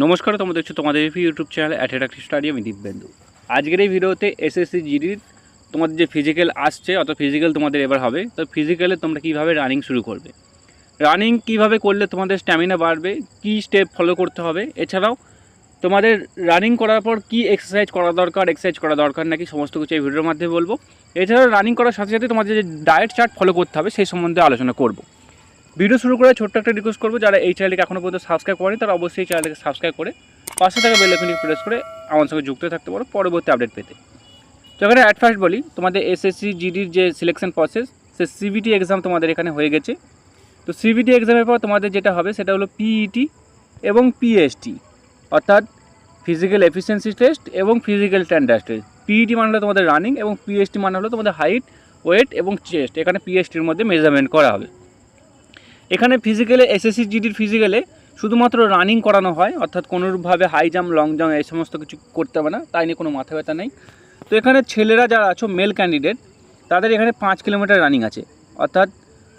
নমস্কার, তোমরা দেখছো তোমাদের ইউটিউব চ্যানেল অ্যাট্রাক্টিভ স্টাডি। আমি দীপবেন্দু। আজকের এই ভিডিওতে এসএসসি জিডির তোমাদের যে ফিজিক্যাল আসছে, অত ফিজিক্যাল তোমাদের এবার হবে। তো ফিজিক্যালে তোমরা কীভাবে রানিং শুরু করবে, রানিং কীভাবে করলে তোমাদের স্ট্যামিনা বাড়বে, কী স্টেপ ফলো করতে হবে, এছাড়াও তোমাদের রানিং করার পর কী এক্সারসাইজ করা দরকার নাকি সমস্ত কিছু এই ভিডিওর মাধ্যমে বলবো। এছাড়াও রানিং করার সাথে সাথে তোমাদের যে ডায়েট চার্ট ফলো করতে হবে সেই সম্বন্ধে আলোচনা করব। ভিডিও শুরু করে ছোট্ট একটা রিকোয়েস্ট করবো, যারা এই চ্যানেলকে এখনও পর্যন্ত সাবস্ক্রাইব করেনি তারা অবশ্যই এই চ্যানেলকে সাবস্ক্রাইব করে পাশে থাকা বেল আইকনটি প্রেস করে আমার সঙ্গে যুক্ত থাকতে পারো পরবর্তী আপডেট পেতে। তো এখানে অ্যাট ফার্স্ট বলি, তোমাদের এসএসসি জিডির যে সিলেকশন প্রসেস, সে সিবিটি এক্সাম তোমাদের এখানে হয়ে গেছে। তো সিবিটি এক্সামের পর তোমাদের যেটা হবে সেটা হলো পিইটি এবং পিএসটি, অর্থাৎ ফিজিক্যাল এফিসিয়েন্সি টেস্ট এবং ফিজিক্যাল স্ট্যান্ডার্ড টেস্ট। পিইটি মানে হলো তোমাদের রানিং এবং পিএসটি মানে হলো তোমাদের হাইট, ওয়েট এবং চেস্ট। এখানে পিএসটির মধ্যে মেজারমেন্ট করা হবে। এখানে ফিজিক্যালে এসএসসি জিডির ফিজিক্যালে শুধুমাত্র রানিং করানো হয়, অর্থাৎ কোনোভাবে হাই জাম্প, লং জাম্প এই সমস্ত কিছু করতে হবে না, তাই নিয়ে কোনো মাথা ব্যথা নেই। তো এখানে ছেলেরা যারা আছো মেল ক্যান্ডিডেট, তাদের এখানে 5 কিলোমিটার রানিং আছে, অর্থাৎ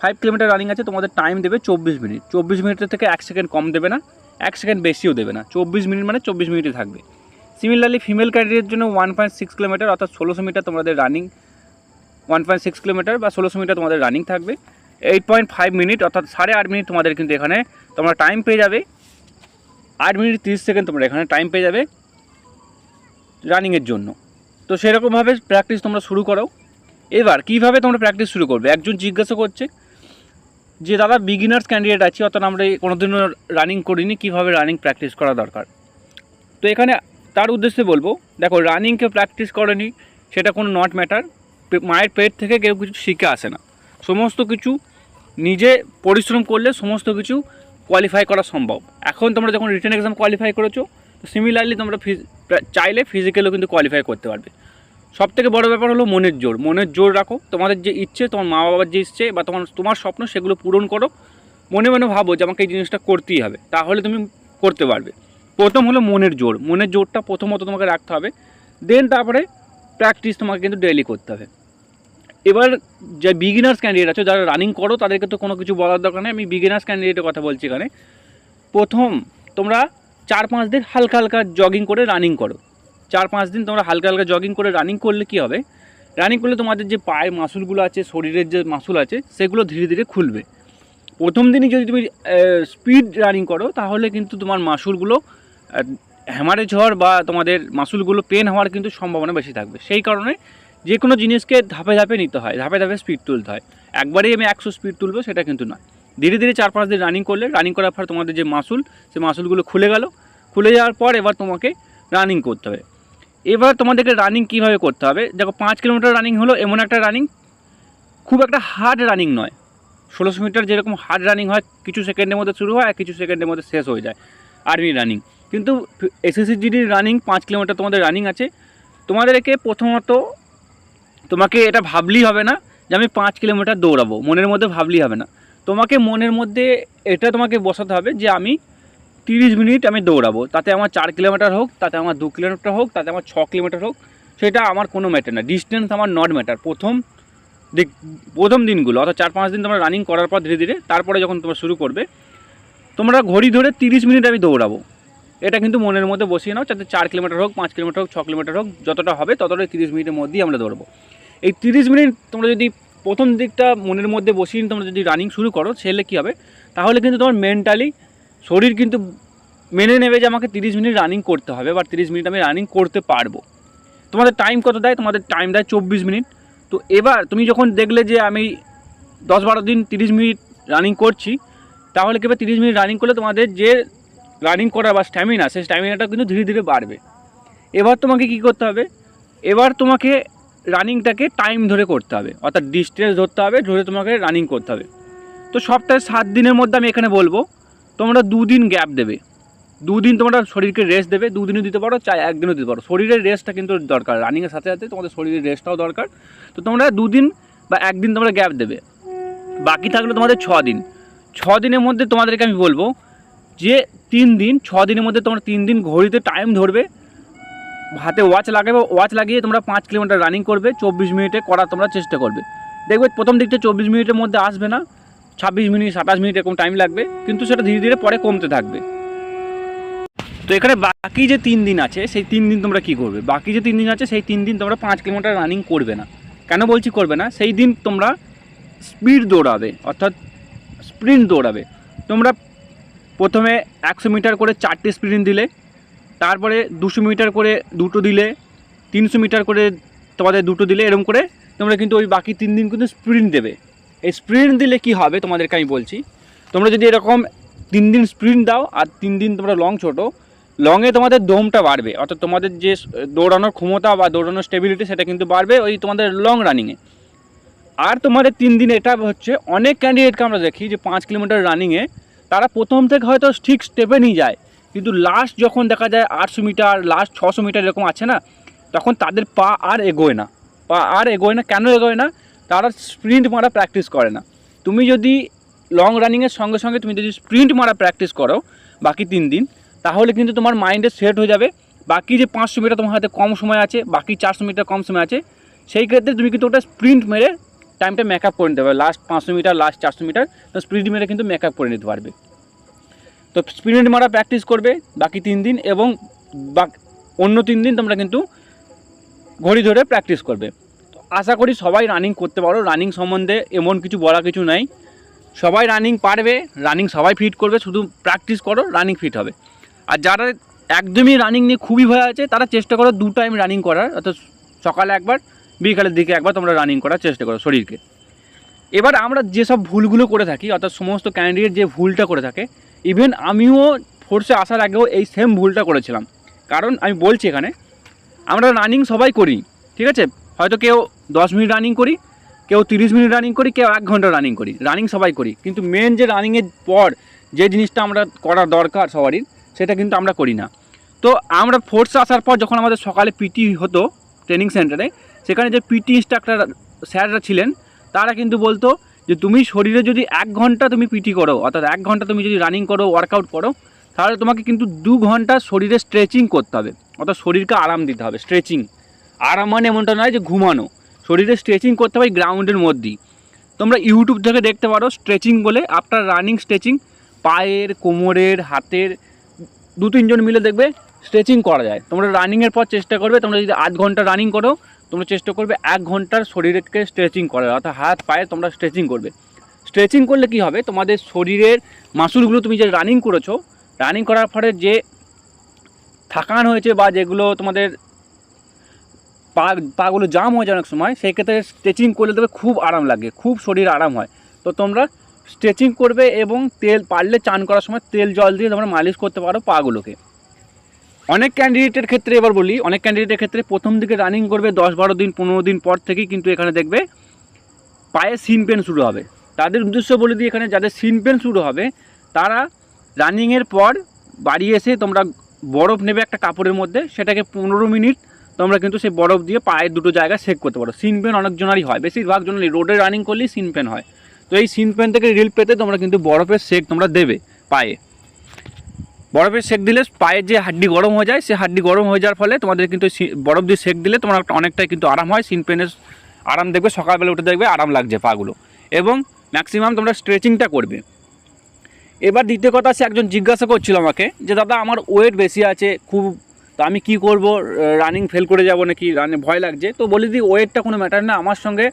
5 কিলোমিটার রানিং আছে। তোমাদের টাইম দেবে 24 মিনিট। 24 মিনিটের থেকে 1 সেকেন্ড কম দেবে না, 1 সেকেন্ড বেশিও দেবে না। 24 মিনিট মানে 24 মিনিটে থাকবে। সিমিলারলি ফিমেল ক্যান্ডিডেটের জন্য 1.6 কিলোমিটার অর্থাৎ 1600 মিটার তোমাদের রানিং, 1.6 কিলোমিটার বা 1600 মিটার তোমাদের রানিং থাকবে। 8.5 মিনিট অর্থাৎ 8.5 মিনিট তোমাদের কিন্তু এখানে তোমরা টাইম পেয়ে যাবে। 8 মিনিট 30 সেকেন্ড তোমরা এখানে টাইম পেয়ে যাবে রানিংয়ের জন্য। তো সেরকমভাবে প্র্যাকটিস তোমরা শুরু করো। এবার কীভাবে তোমরা প্র্যাকটিস শুরু করবে, একজন জিজ্ঞাসা করছে যে দাদা বিগিনার্স ক্যান্ডিডেট আছি, অর্থাৎ আমরা কোনোদিনও রানিং করিনি, কীভাবে রানিং প্র্যাকটিস করা দরকার। তো এখানে তার উদ্দেশ্যে বলবো, দেখো রানিংকে প্র্যাকটিস করেনি সেটা কোনো নট ম্যাটার। মায়ের পেট থেকে কেউ কিছু শিখে আসে না, সমস্ত কিছু নিজে পরিশ্রম করলে সমস্ত কিছু কোয়ালিফাই করা সম্ভব। এখন তোমরা যখন রিটেন এক্সাম কোয়ালিফাই করেছো, তো সিমিলারলি তোমরা চাইলে ফিজিক্যালও কিন্তু কোয়ালিফাই করতে পারবে। সবথেকে বড় ব্যাপার হলো মনের জোর রাখো। তোমাদের যে ইচ্ছে, তোমার মা বাবার যে ইচ্ছে বা তোমার স্বপ্ন, সেগুলো পূরণ করো। মনে মনে ভাবো যে আমাকে এই জিনিসটা করতেই হবে, তাহলে তুমি করতে পারবে। প্রথম হলো মনের জোরটা প্রথমত তোমাকে রাখতে হবে। দেন তারপরে প্র্যাকটিস তোমাকে কিন্তু ডেইলি করতে হবে। এবার যে বিগিনার্স ক্যান্ডিডেট আছো, যারা রানিং করো, তাদেরকে তো কোনো কিছু বলার দরকার নেই। আমি বিগিনার্স ক্যান্ডিডেটের কথা বলছি এখানে। প্রথম তোমরা 4-5 দিন হালকা হালকা জগিং করে রানিং করো। 4-5 দিন তোমরা হালকা হালকা জগিং করে রানিং করলে কী হবে, রানিং করলে তোমাদের যে পায়ের মাসুলগুলো আছে, শরীরের যে মাসুল আছে, সেগুলো ধীরে ধীরে খুলবে। প্রথম দিনই যদি তুমি স্পিড রানিং করো, তাহলে কিন্তু তোমার মাসুলগুলো হ্যামারেজ হওয়ার বা তোমাদের মাসুলগুলো পেন হওয়ার কিন্তু সম্ভাবনা বেশি থাকবে। সেই কারণে যে কোনো জিনিসকে ধাপে ধাপে নিতে হয়, ধাপে ধাপে স্পিড তুলতে হয়। একবারেই আমি 100 স্পিড তুলবো সেটা কিন্তু না। ধীরে ধীরে 4-5 দিন রানিং করলে, রানিং করার পর তোমাদের যে মাসুল, সেই মাসুলগুলো খুলে গেল। খুলে যাওয়ার পর এবার তোমাকে রানিং করতে হবে। এবার তোমাদেরকে রানিং কীভাবে করতে হবে, দেখো 5 কিলোমিটার রানিং হলো এমন একটা রানিং, খুব একটা হার্ড রানিং নয়। 1600 মিটার যেরকম হার্ড রানিং হয়, কিছু সেকেন্ডের মধ্যে শুরু হয় আর কিছু সেকেন্ডের মধ্যে শেষ হয়ে যায় আর্মি রানিং, কিন্তু এসএসসি জিডির রানিং 5 কিলোমিটার তোমাদের রানিং আছে। তোমাদেরকে প্রথমত তোমাকে এটা ভাবলেই হবে না যে আমি 5 কিলোমিটার দৌড়াবো, মনের মধ্যে ভাবলেই হবে না। তোমাকে মনের মধ্যে এটা তোমাকে বসাতে হবে যে আমি 30 মিনিট আমি দৌড়াবো, তাতে আমার 4 কিলোমিটার হোক, তাতে আমার 2 কিলোমিটার হোক, তাতে আমার 6 কিলোমিটার হোক, সেটা আমার কোনো ম্যাটার না। ডিস্টেন্স আমার নট ম্যাটার। প্রথম দিনগুলো অর্থাৎ 4-5 দিন তোমরা রানিং করার পর ধীরে ধীরে তারপরে যখন তোমরা শুরু করবে, তোমরা ঘড়ি ধরে 30 মিনিট আমি দৌড়াবো, এটা কিন্তু মনের মধ্যে বসিয়ে নাও। যাতে 4 কিলোমিটার হোক, 5 কিলোমিটার হোক, 6 কিলোমিটার হোক, যতটা হবে ততটাই 30 মিনিটের মধ্যেই আমরা দৌড়বো। এই 30 মিনিট তোমরা যদি প্রথম দিকটা মনের মধ্যে বসিয়ে তোমরা যদি রানিং শুরু করো, সেলে কী হবে, তাহলে কিন্তু তোমার মেন্টালি শরীর কিন্তু মেনে নেবে যে আমাকে 30 মিনিট রানিং করতে হবে বা 30 মিনিট আমি রানিং করতে পারবো। তোমাদের টাইম কত দেয়, তোমাদের টাইম দেয় 24 মিনিট। তো এবার তুমি যখন দেখলে যে আমি 10-12 দিন 30 মিনিট রানিং করছি, তাহলে কী হবে, 30 মিনিট রানিং করলে তোমাদের যে রানিং করা বা স্ট্যামিনা, সেই স্ট্যামিনাটা কিন্তু ধীরে ধীরে বাড়বে। এবার তোমাকে কী করতে হবে, এবার তোমাকে রানিংটাকে টাইম ধরে করতে হবে, অর্থাৎ ডিস্টেন্স ধরতে হবে, ধরে তোমাকে রানিং করতে হবে। তো সপ্তাহে 7 দিনের মধ্যে আমি এখানে বলবো তোমরা 2 দিন গ্যাপ দেবে। 2 দিন তোমরা শরীরকে রেস্ট দেবে। 2 দিনও দিতে পারো, চাই 1 দিনও দিতে পারো। শরীরের রেস্টটা কিন্তু দরকার, রানিংয়ের সাথে সাথে তোমাদের শরীরের রেস্টটাও দরকার। তো তোমরা 2 দিন বা 1 দিন তোমরা গ্যাপ দেবে। বাকি থাকলে তোমাদের 6 দিন। 6 দিনের মধ্যে তোমাদেরকে আমি বলবো যে 6 দিনের মধ্যে তোমরা 3 দিন ঘড়িতে টাইম ধরবে, হাতে ওয়াচ লাগাবে, ওয়াচ লাগিয়ে তোমরা 5 কিলোমিটার রানিং করবে। 24 মিনিটে করার তোমরা চেষ্টা করবে। দেখবে প্রথম দিকটা 24 মিনিটের মধ্যে আসবে না, 26 মিনিট 27 মিনিট এরকম টাইম লাগবে, কিন্তু সেটা ধীরে ধীরে পরে কমতে থাকবে। তো এখানে বাকি যে 3 দিন আছে সেই 3 দিন তোমরা কী করবে, বাকি যে 3 দিন আছে সেই 3 দিন তোমরা 5 কিলোমিটার রানিং করবে না। কেন বলছি করবে না, সেই দিন তোমরা স্পিড দৌড়াবে, অর্থাৎ স্প্রিন্ট দৌড়াবে। তোমরা প্রথমে 100 মিটার করে 4টে স্প্রিন্ট দিলে, তারপরে 200 মিটার করে 2টো দিলে, 300 মিটার করে তোমাদের 2টো দিলে, এরকম করে তোমরা কিন্তু ওই বাকি 3 দিন কিন্তু স্প্রিন্ট দেবে। এই স্প্রিন্ট দিলে কি হবে তোমাদেরকে আমি বলছি, তোমরা যদি এরকম 3 দিন স্প্রিন্ট দাও আর 3 দিন তোমরা লংয়ে তোমাদের দমটা বাড়বে, অর্থাৎ তোমাদের যে দৌড়ানোর ক্ষমতা বা দৌড়ানোর স্টেবিলিটি সেটা কিন্তু বাড়বে ওই তোমাদের লং রানিংয়ে। আর তোমাদের 3 দিন এটা হচ্ছে, অনেক ক্যান্ডিডেটকে আমরা দেখি যে 5 কিলোমিটার রানিংয়ে তারা প্রথম থেকে হয়তো ঠিক স্টেপে নিয়ে যায়, কিন্তু লাস্ট যখন দেখা যায় 800 মিটার, লাস্ট 600 মিটার এরকম আছে না, তখন তাদের পা আর এগোয় না। কেন এগোয় না? তারা স্প্রিন্ট মারা প্র্যাকটিস করে না। তুমি যদি লং রানিংয়ের সঙ্গে সঙ্গে তুমি যদি স্প্রিন্ট মারা প্র্যাকটিস করো বাকি 3 দিন, তাহলে কিন্তু তোমার মাইন্ডে সেট হয়ে যাবে। বাকি যে 500 মিটার তোমার হাতে কম সময় আছে, বাকি 400 মিটার কম সময় আছে, সেই ক্ষেত্রে তুমি কিন্তু ওটা স্প্রিন্ট মেরে টাইমটা মেকআপ করে নিতে পারবে। Last 500 metre, last 400 metre sprint মেরে কিন্তু মেকআপ করে নিতে পারবে। তো স্প্রিন্ট মারা প্র্যাকটিস করবে বাকি 3 দিন, এবং অন্য 3 দিন তোমরা কিন্তু ঘড়ি ধরে প্র্যাকটিস করবে। তো আশা করি সবাই রানিং করতে পারো। রানিং সম্বন্ধে এমন কিছু বলা কিছু নাই, সবাই রানিং পারবে, রানিং সবাই ফিট করবে, শুধু প্র্যাকটিস করো, রানিং ফিট হবে। আর যারা একদমই রানিং নিয়ে খুবই ভয় আছে, তারা চেষ্টা করো 2 টাইম রানিং করার, অর্থাৎ সকালে একবার, বিকালের দিকে একবার তোমরা রানিং করার চেষ্টা করো শরীরকে। এবার আমরা যেসব ভুলগুলো করে থাকি, অর্থাৎ সমস্ত ক্যান্ডিডেট যে ভুলটা করে থাকে, ইভেন আমিও ফোর্সে আসার আগেও এই সেম ভুলটা করেছিলাম। কারণ আমি বলছি এখানে, আমরা রানিং সবাই করি, ঠিক আছে, হয়তো কেউ 10 মিনিট রানিং করি, কেউ 30 মিনিট রানিং করি, কেউ 1 ঘন্টা রানিং করি, রানিং সবাই করি, কিন্তু মেন যে রানিংয়ের পর যে জিনিসটা আমরা করা দরকার সবারই, সেটা কিন্তু আমরা করি না। তো আমরা ফোর্সে আসার পর যখন আমাদের সকালে পিটি হতো ট্রেনিং সেন্টারে, সেখানে যে পিটি ইনস্ট্রাক্টর স্যাররা ছিলেন, তারা কিন্তু বলতো যে তুমি শরীরে যদি 1 ঘন্টা তুমি পিটি করো, অর্থাৎ 1 ঘন্টা তুমি যদি রানিং করো, ওয়ার্কআউট করো, তাহলে তোমাকে কিন্তু 2 ঘন্টা শরীরে স্ট্রেচিং করতে হবে, অর্থাৎ শরীরকে আরাম দিতে হবে। স্ট্রেচিং আরাম মানে এমনটা নয় যে ঘুমানো, শরীরে স্ট্রেচিং করতে হবে গ্রাউন্ডের মধ্যেই। তোমরা ইউটিউব থেকে দেখতে পারো স্ট্রেচিং বলে, আফটার রানিং স্ট্রেচিং, পায়ের, কোমরের, হাতের 2-3 জন মিলে দেখবে স্ট্রেচিং করা যায়। তোমরা রানিংয়ের পর চেষ্টা করবে, তোমরা যদি 8 ঘন্টা রানিং করো, তোমরা চেষ্টা করবে 1 ঘন্টার শরীরকে স্ট্রেচিং করার, অর্থাৎ হাত পায়ে তোমরা স্ট্রেচিং করবে। স্ট্রেচিং করলে কি হবে, তোমাদের শরীরের মাসুলগুলো তুমি যে রানিং করেছো, রানিং করার ফলে যে থাকান হয়েছে বা যেগুলো তোমাদের পাগুলো জাম হয়ে যায় অনেক সময়, সেই ক্ষেত্রে স্ট্রেচিং করলে তবে খুব আরাম লাগে, খুব শরীর আরাম হয়। তো তোমরা স্ট্রেচিং করবে এবং তেল, পারলে চান করার সময় তেল জল দিয়ে তোমরা মালিশ করতে পারো পাগুলোকে। অনেক ক্যান্ডিডেটের ক্ষেত্রে এবার বলি, অনেক ক্যান্ডিডেটের ক্ষেত্রে প্রথম দিকে রানিং করবে 10-12 দিন, 15 দিন পর থেকেই কিন্তু এখানে দেখবে পায়ে সিন পেন শুরু হবে। তাদের উদ্দেশ্য বলে দিই, এখানে যাদের সিন পেন শুরু হবে, তারা রানিংয়ের পর বাড়ি এসে তোমরা বরফ নেবে একটা কাপড়ের মধ্যে, সেটাকে 15 মিনিট তোমরা কিন্তু সেই বরফ দিয়ে পায়ের 2টো জায়গায় সেক করতে পারো। সিন পেন অনেকজনেরই হয়, বেশিরভাগ জনেরই রোডে রানিং করলেই সিন পেন হয়। তো এই সিন পেন থেকে রিলিফ পেতে তোমরা কিন্তু বরফের সেক তোমরা দেবে পায়ে। বরফের সেক দিলে পায়ের যে হাড্ডি গরম হয়ে যায়, সেই হাড্ডি গরম হয়ে যাওয়ার ফলে তোমাদের কিন্তু বরফ দিয়ে সেক দিলে তোমার অনেকটাই কিন্তু আরাম হয়। সিন পেনের আরাম দেখবে, সকালবেলা উঠে দেখবে আরাম লাগছে পাগুলো, এবং ম্যাক্সিমাম তোমরা স্ট্রেচিংটা করবে। এবার দ্বিতীয় কথা আছে, একজন জিজ্ঞাসা করছিল আমাকে যে দাদা আমার ওয়েট বেশি আছে খুব, তো আমি কি করব, রানিং ফেল করে যাব নাকি, ভয় লাগছে। তো বলে দিই, ওয়েটটা কোনো ম্যাটার না। আমার সঙ্গে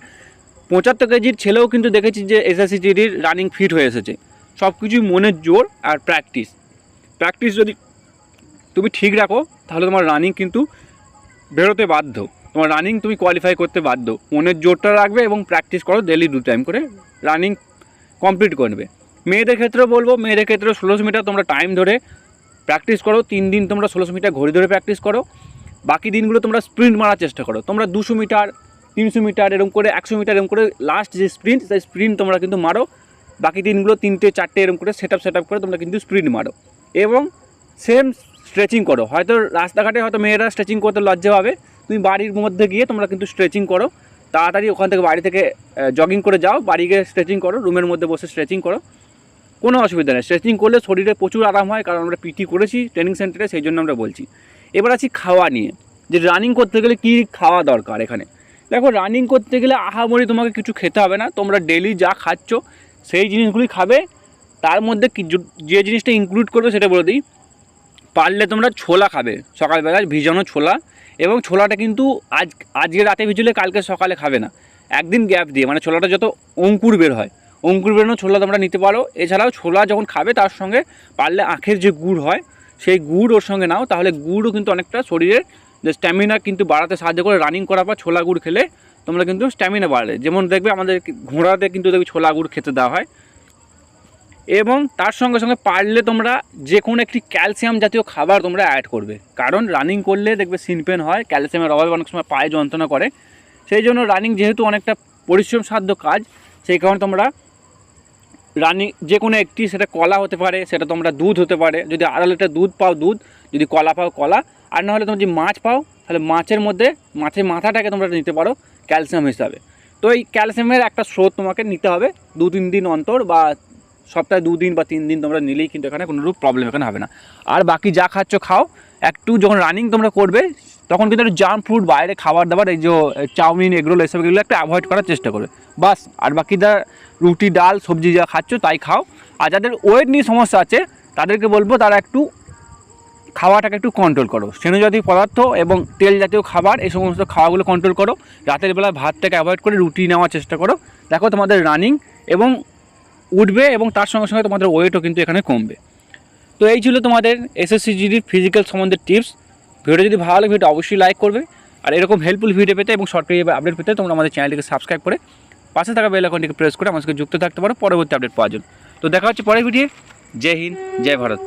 75 কেজির ছেলেও কিন্তু দেখেছি যে এসএসসি জিডির রানিং ফিট হয়ে এসেছে। সব কিছুই মনের জোর আর প্র্যাকটিস যদি তুমি ঠিক রাখো, তাহলে তোমার রানিং কিন্তু বেরোতে বাধ্য, তোমার রানিং তুমি কোয়ালিফাই করতে বাধ্য। মনের জোরটা রাখবে এবং প্র্যাকটিস করো, ডেলি 2 টাইম করে রানিং কমপ্লিট করবে। মেয়েদের ক্ষেত্রেও বলবো, মেয়েদের ক্ষেত্রে 1600 মিটার তোমরা টাইম ধরে প্র্যাকটিস করো। 3 দিন তোমরা 1600 মিটার ঘড়ি ধরে প্র্যাকটিস করো, বাকি দিনগুলো তোমরা স্প্রিন্ট মারার চেষ্টা করো। তোমরা 200 মিটার, 300 মিটার এরকম করে, 100 মিটার এরকম করে লাস্ট যে স্প্রিন্ট, সেই স্প্রিন্ট তোমরা কিন্তু মারো। বাকি দিনগুলো 3টে-4টে এরকম করে সেট আপ করে তোমরা কিন্তু স্প্রিন্ট মারো, এবং সেম স্ট্রেচিং করো। হয়তো রাস্তাঘাটে হয়তো মেয়েরা স্ট্রেচিং করতে লজ্জা হবে, তুমি বাড়ির মধ্যে গিয়ে তোমরা কিন্তু স্ট্রেচিং করো। তাড়াতাড়ি ওখান থেকে বাড়ি থেকে জগিং করে যাও, বাড়ি গিয়ে স্ট্রেচিং করো, রুমের মধ্যে বসে স্ট্রেচিং করো, কোনো অসুবিধা নেই। স্ট্রেচিং করলে শরীরে প্রচুর আরাম হয়, কারণ আমরা পিটি করেছি ট্রেনিং সেন্টারে, সেই জন্য আমরা বলছি। এবার আছি খাওয়া নিয়ে, যে রানিং করতে গেলে কী খাওয়া দরকার। এখানে দেখো, রানিং করতে গেলে আহামরি তোমাকে কিছু খেতে হবে না। তোমরা ডেলি যা খাচ্ছ সেই জিনিসগুলি খাবে। তার মধ্যে যে জিনিসটা ইনক্লুড করবে সেটা বলে দিই, পারলে তোমরা ছোলা খাবে সকালবেলা, ভিজানো ছোলা। এবং ছোলাটা কিন্তু আজকে রাতে ভিজলে কালকে সকালে খাবে না, একদিন গ্যাপ দিয়ে, মানে ছোলাটা যত অঙ্কুর বের হয়, অঙ্কুর বেরোনো ছোলা তোমরা নিতে পারো। এছাড়াও ছোলা যখন খাবে তার সঙ্গে পারলে আখের যে গুড় হয় সেই গুড় ওর সঙ্গে নাও, তাহলে গুড়ও কিন্তু অনেকটা শরীরের যে স্ট্যামিনা কিন্তু বাড়াতে সাহায্য করে। রানিং করার পর ছোলা গুড় খেলে তোমরা কিন্তু স্ট্যামিনা বাড়ে, যেমন দেখবে আমাদের ঘোড়াতে কিন্তু দেখবে ছোলা গুড় খেতে দেওয়া হয়। এবং তার সঙ্গে সঙ্গে পারলে তোমরা যে কোনো একটি ক্যালসিয়াম জাতীয় খাবার তোমরা অ্যাড করবে, কারণ রানিং করলে দেখবে সিন পেন হয়, ক্যালসিয়ামের অভাবে অনেক সময় পায়ে যন্ত্রণা করে। সেই জন্য রানিং যেহেতু অনেকটা পরিশ্রম সাধ্য কাজ, সেই কারণে তোমরা রানিং যে কোনো একটি, সেটা কলা হতে পারে, সেটা তোমরা দুধ হতে পারে, যদি 1/2 লিটার দুধ পাও দুধ, যদি কলা পাও কলা, আর নাহলে তোমরা যদি মাছ পাও তাহলে মাছের মধ্যে মাছের মাথাটাকে তোমরা নিতে পারো ক্যালসিয়াম হিসাবে। তো এই ক্যালসিয়ামের একটা স্রোত তোমাকে নিতে হবে 2-3 দিন অন্তর, বা সপ্তাহে 2 দিন বা 3 দিন তোমরা নিলেই কিন্তু এখানে কোনো রূপ প্রবলেম এখানে হবে না। আর বাকি যা খাচ্ছ খাও, একটু যখন রানিং তোমরা করবে তখন কিন্তু একটু জাঙ্ক ফুড, বাইরে খাবার দাবার, এই যে চাউমিন, এগরোল, এসবগুলো একটু অ্যাভয়েড করার চেষ্টা করবে বাস। আর বাকি যা রুটি ডাল সবজি যা খাচ্ছ তাই খাও। আর যাদের ওয়েট নিয়ে সমস্যা আছে তাদেরকে বলবো তারা একটু খাওয়াটাকে একটু কন্ট্রোল করো, স্নেহ জাতীয় পদার্থ এবং তেল জাতীয় খাবার, এই সমস্ত খাওয়াগুলো কন্ট্রোল করো। রাতের বেলা ভাতটাকে অ্যাভয়েড করে রুটি নেওয়ার চেষ্টা করো। দেখো তোমাদের রানিং এবং উঠবে এবং তার সঙ্গে সঙ্গে তোমাদের ওয়েটও কিন্তু এখানে কমবে। তো এই ছিল তোমাদের এসএসসি জিডির ফিজিক্যাল সম্বন্ধে টিপস। ভিডিও যদি ভালো লাগে ভিডিও অবশ্যই লাইক করবে। আর এরকম হেল্পফুল ভিডিও পেতে এবং সরকারি আপডেট পেতে তোমরা আমাদের চ্যানেলটিকে সাবস্ক্রাইব করে পাশে থাকা বেল আইকনটিকে প্রেস করে আমাদের যুক্ত থাকতে পারো পরবর্তী আপডেট পাওয়ার জন্য। তো দেখা হচ্ছে পরের ভিডিও। জয় হিন্দ, জয় ভারত।